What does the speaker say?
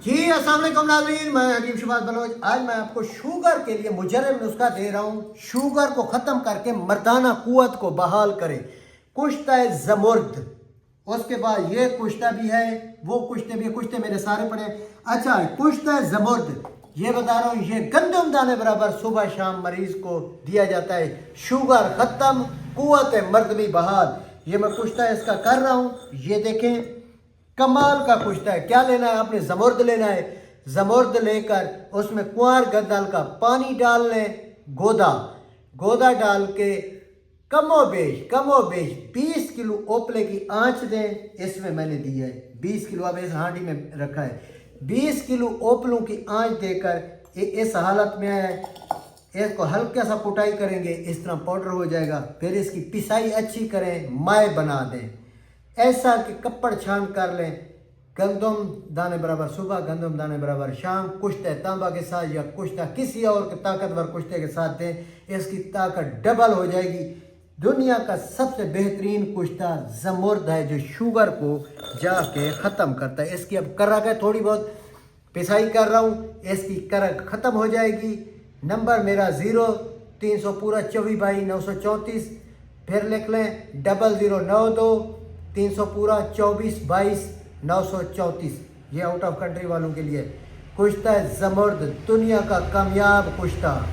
जी अस्सलाम वालेकुम नाज़रीन, मैं हकीम शबाज बलोच। आज मैं आपको शुगर के लिए मुजर्रब नुस्खा दे रहा हूँ। शुगर को ख़त्म करके मर्दाना कुव्वत को बहाल करे। कुश्ता ज़मुर्द, उसके बाद ये कुश्ता भी है, वो कुश्ते भी, कुश्ते मेरे सारे पड़े। अच्छा, कुश्ता ज़मुर्द ये बता रहा हूँ, ये गंदम दाने बराबर सुबह शाम मरीज को दिया जाता है। शुगर ख़त्म, कुव्वत मर्द भी बहाल। ये मैं कुश्ता इसका कर रहा हूँ, ये देखें कमाल का कुश्ता है। क्या लेना है आपने? ज़मुर्द लेना है। ज़मुर्द लेकर उसमें कुंवार गद्दल का पानी डाल लें, गोदा डाल के कमो बेश 20 किलो ओपले की आंच दें। इसमें मैंने दी है 20 किलो, अब इस हांडी में रखा है। 20 किलो ओपलों की आंच देकर इस हालत में है, इसको हल्का सा कुटाई करेंगे, इस तरह पाउडर हो जाएगा। फिर इसकी पिसाई अच्छी करें, माए बना दें, ऐसा कि कपड़ छान कर लें। गंदम दाने बराबर सुबह, गंदम दाने बराबर शाम। कुश्ता तांबा के साथ या कुश्ता किसी और के ताकतवर कुश्ते के साथ दें, इसकी ताकत डबल हो जाएगी। दुनिया का सबसे बेहतरीन कुश्ता ज़मुर्द है, जो शुगर को जाके ख़त्म करता है। इसकी अब करक है, थोड़ी बहुत पिसाई कर रहा हूँ, इसकी करक ख़त्म हो जाएगी। नंबर मेरा 0300 पूरा 24/934, फिर लिख लें 0092 300 पूरा 24/22/934। ये आउट ऑफ कंट्री वालों के लिए कुश्ता ज़मुर्द, दुनिया का कामयाब कुश्ता।